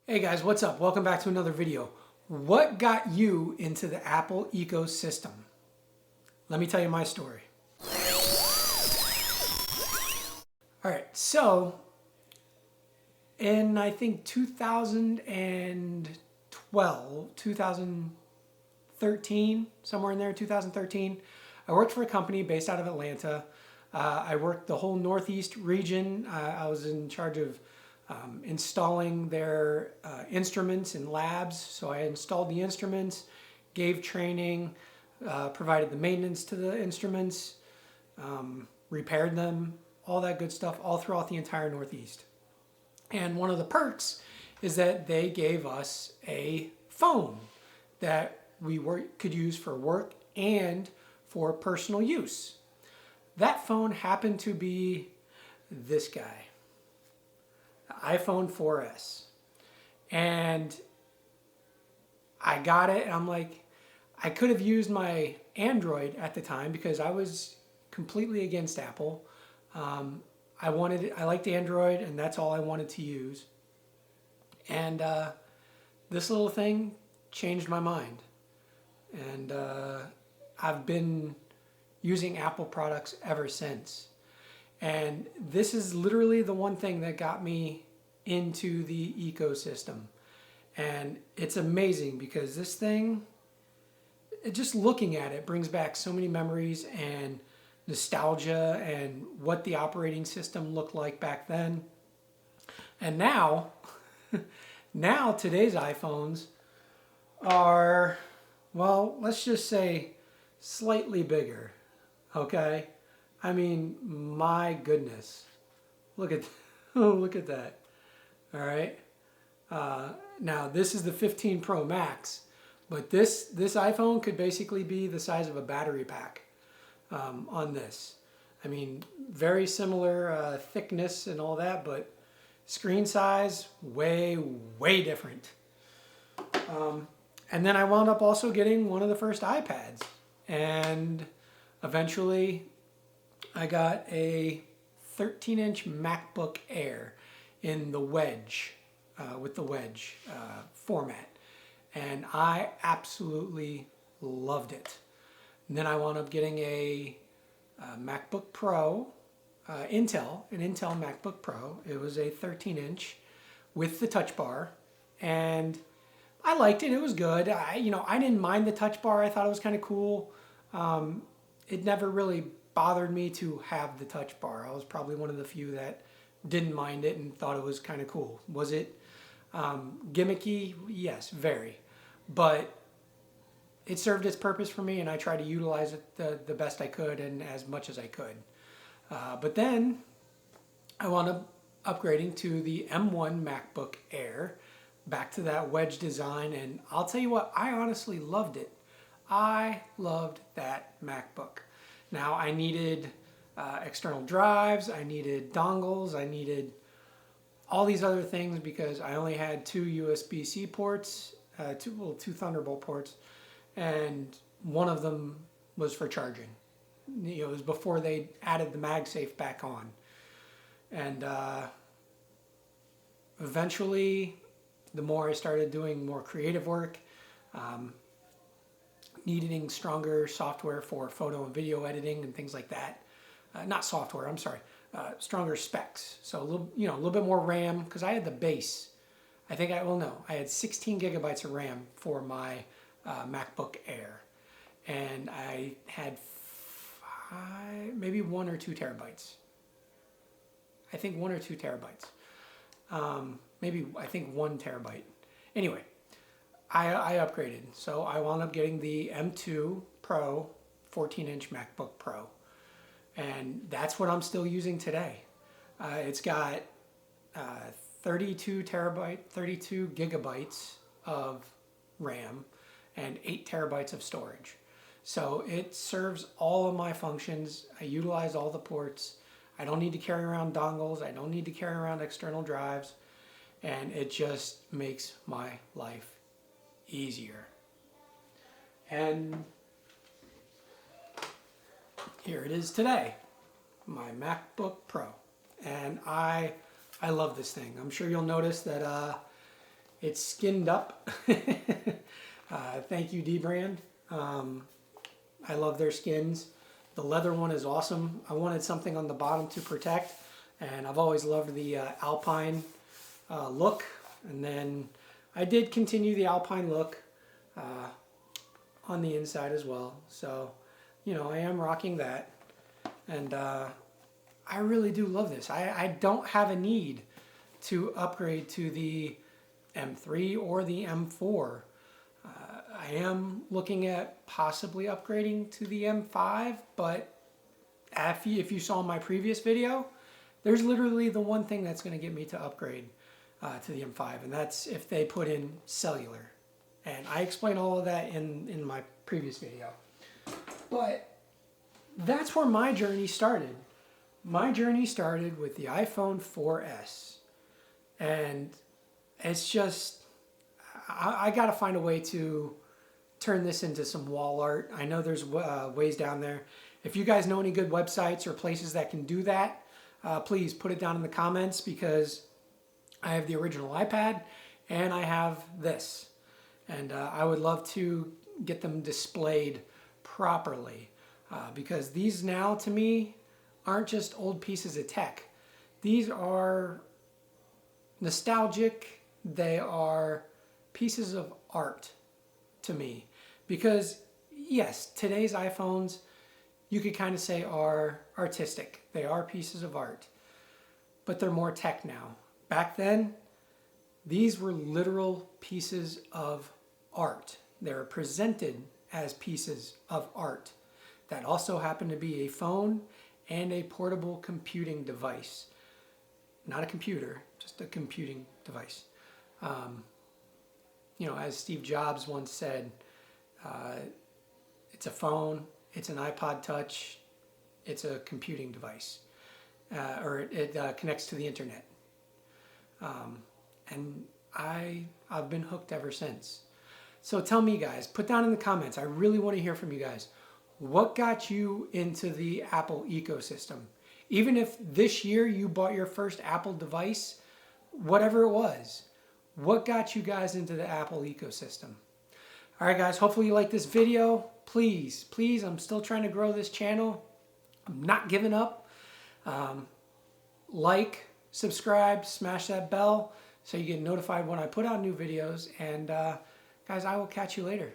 Hey guys, what's up? Welcome back to another video. What got you into the Apple ecosystem? Let me tell you my story. All right, so in I think 2012, 2013, somewhere in there, 2013, I worked for a company based out of Atlanta. I worked the whole Northeast region. I was in charge of installing their instruments in labs. So I installed the instruments, gave training, provided the maintenance to the instruments, repaired them, all that good stuff, all throughout the entire Northeast. And one of the perks is that they gave us a phone that could use for work and for personal use. That phone happened to be this guy, the iPhone 4S. And I got it, and I'm like, I could have used my Android at the time because I was completely against Apple. I liked Android, and that's all I wanted to use. And this little thing changed my mind. And I've been using Apple products ever since. And this is literally the one thing that got me into the ecosystem. And it's amazing because this thing, just looking at it brings back so many memories and nostalgia and what the operating system looked like back then. And now, now today's iPhones are, well, let's just say slightly bigger. Okay? I mean, my goodness. Look at oh, look at that. All right? Now, this is the 15 Pro Max, but this iPhone could basically be the size of a battery pack on this. I mean, very similar thickness and all that, but screen size, way, way different. And then I wound up also getting one of the first iPads. And eventually I got a 13-inch MacBook Air in the wedge, with the wedge format. And I absolutely loved it. And then I wound up getting a MacBook Pro, an Intel MacBook Pro. It was a 13-inch with the touch bar. And I liked it. It was good. I didn't mind the touch bar. I thought it was kind of cool. It never really bothered me to have the touch bar. I was probably one of the few that didn't mind it and thought it was kind of cool. Was it gimmicky? Yes, very. But it served its purpose for me, and I tried to utilize it the best I could and as much as I could. But then I wound up upgrading to the M1 MacBook Air, back to that wedge design, and I'll tell you what, I honestly loved it. I loved that MacBook. Now, I needed external drives, I needed dongles, I needed all these other things because I only had two USB-C ports, two Thunderbolt ports, and one of them was for charging. It was before they added the MagSafe back on. And eventually, the more I started doing more creative work, needing stronger software for photo and video editing and things like that. Not software, I'm sorry. Stronger specs. So a little bit more RAM because I had the base. I had 16 gigabytes of RAM for my MacBook Air, and I had maybe 1 or 2 terabytes. I think 1 or 2 terabytes. I think 1 terabyte. Anyway, I upgraded. So I wound up getting the M2 Pro 14-inch MacBook Pro. And that's what I'm still using today. It's got 32 gigabytes of RAM and 8 terabytes of storage. So it serves all of my functions. I utilize all the ports. I don't need to carry around dongles. I don't need to carry around external drives. And it just makes my life easier. And here it is today, my MacBook Pro. And I love this thing. I'm sure you'll notice that It's skinned up. Thank you, dbrand. I love their skins. The leather one is awesome. I wanted something on the bottom to protect, and I've always loved the Alpine look. And then I did continue the Alpine look on the inside as well. So, you know, I am rocking that. And I really do love this. I don't have a need to upgrade to the M3 or the M4. I am looking at possibly upgrading to the M5, but if you saw my previous video, there's literally the one thing that's going to get me to upgrade to the M5, and that's if they put in cellular. And I explain all of that in my previous video. But that's where my journey started. My journey started with the iPhone 4S. And it's just, I got to find a way to turn this into some wall art. I know there's ways down there. If you guys know any good websites or places that can do that, please put it down in the comments, because I have the original iPad and I have this. And I would love to get them displayed properly, because these now to me aren't just old pieces of tech. These are nostalgic. They are pieces of art to me, because yes, today's iPhones you could kind of say are artistic. They are pieces of art, but they're more tech now. Back then, these were literal pieces of art. They were presented as pieces of art that also happened to be a phone and a portable computing device. Not a computer, just a computing device. You know, as Steve Jobs once said, it's a phone, it's an iPod Touch, it's a computing device, or it connects to the internet. And I've been hooked ever since. So tell me, guys, put down in the comments. I really want to hear from you guys. What got you into the Apple ecosystem? Even if this year you bought your first Apple device, whatever it was, what got you guys into the Apple ecosystem? All right, guys, hopefully you like this video. Please, please, I'm still trying to grow this channel. I'm not giving up. Like, subscribe, smash that bell so you get notified when I put out new videos. And guys, I will catch you later.